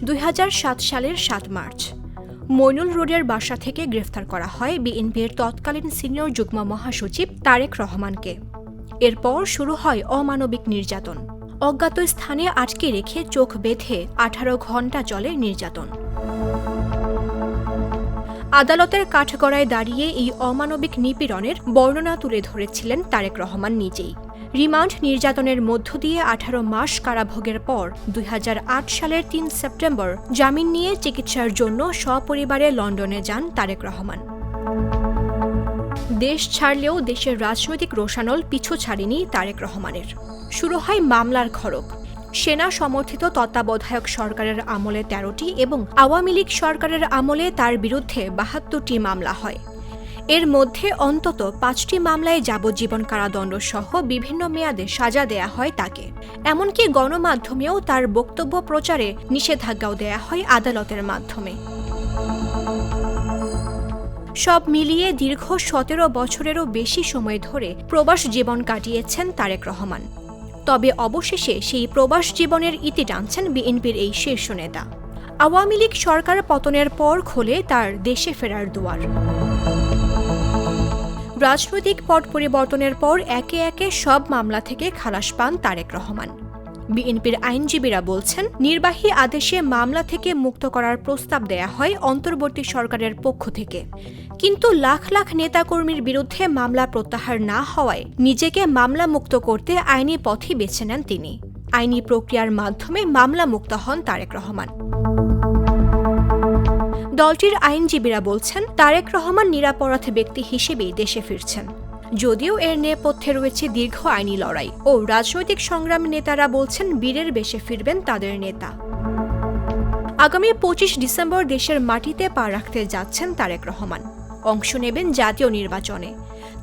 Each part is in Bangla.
2007 সালের 7 মার্চ মইনুল রোডের বাসা থেকে গ্রেফতার করা হয় বিএনপির তৎকালীন সিনিয়র যুগ্ম মহাসচিব তারেক রহমানকে। এরপর শুরু হয় অমানবিক নির্যাতন। অজ্ঞাত স্থানে আটকে রেখে চোখ বেঁধে 18 ঘণ্টা চলে নির্যাতন। আদালতের কাঠগড়ায় দাঁড়িয়ে এই অমানবিক নিপীড়নের বর্ণনা তুলে ধরেছিলেন তারেক রহমান নিজেই। রিমান্ড নির্যাতনের মধ্য দিয়ে 18 মাস কারাভোগের পর 2008 সালের 3 সেপ্টেম্বর জামিন নিয়ে চিকিৎসার জন্য সপরিবারে লন্ডনে যান তারেক রহমান। দেশ ছাড়লেও দেশের রাজনৈতিক রোষানল পিছু ছাড়েনি তারেক রহমানের। শুরু হয় মামলার খড়গ। সেনা সমর্থিত তত্ত্বাবধায়ক সরকারের আমলে 13টি এবং আওয়ামী লীগ সরকারের আমলে তার বিরুদ্ধে 72টি মামলা হয়। এর মধ্যে অন্তত 5টি মামলায় যাবজ্জীবন কারাদণ্ড সহ বিভিন্ন মেয়াদে সাজা দেয়া হয় তাকে। এমনকি গণমাধ্যমেও তার বক্তব্য প্রচারে নিষেধাজ্ঞাও দেয়া হয় আদালতের মাধ্যমে। সব মিলিয়ে দীর্ঘ 17 বছরেরও বেশি সময় ধরে প্রবাস জীবন কাটিয়েছেন তারেক রহমান। তবে অবশেষে সেই প্রবাস জীবনের ইতি টানছেন বিএনপির এই শীর্ষ নেতা। আওয়ামী লীগ সরকার পতনের পর খোলে তার দেশে ফেরার দুয়ার। রাজনৈতিক পট পরিবর্তনের পর একে একে সব মামলা থেকে খালাস পান তারেক রহমান। বিএনপির আইনজীবীরা বলছেন, নির্বাহী আদেশে মামলা থেকে মুক্ত করার প্রস্তাব দেয়া হয় অন্তর্বর্তী সরকারের পক্ষ থেকে। কিন্তু লাখ লাখ নেতাকর্মীর বিরুদ্ধে মামলা প্রত্যাহার না হওয়ায় নিজেকে মামলা মুক্ত করতে আইনি পথই বেছে নেন তিনি। আইনি প্রক্রিয়ার মাধ্যমে মামলা মুক্ত হন তারেক রহমান। দলটির আইনজীবীরা বলছেন, তারেক রহমান নিরাপরাধ ব্যক্তি হিসেবেই দেশে ফিরছেন। যদিও এর নেপথ্যে রয়েছে দীর্ঘ আইনি লড়াই ও রাজনৈতিক সংগ্রামী নেতারা বলছেন বীরের বেশে ফিরবেন তাদের নেতা। আগামী 25 ডিসেম্বর দেশের মাটিতে পা রাখতে যাচ্ছেন তারেক রহমান। অংশ নেবেন জাতীয় নির্বাচনে।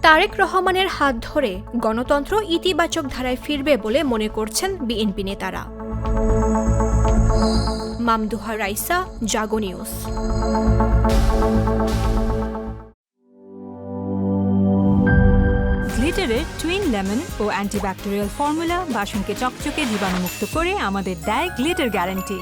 তারেক রহমানের হাত ধরে গণতন্ত্র ইতিবাচক ধারায় ফিরবে বলে মনে করছেন বিএনপি নেতারা। মামদুহা রাইসা, জাগো নিউজ। গ্লিটারের টুইন লেমন ও অ্যান্টিব্যাকটেরিয়াল ফর্মুলা বাসনকে চকচকে জীবাণুমুক্ত করে আমাদের দেয় গ্লিটার গ্যারান্টি।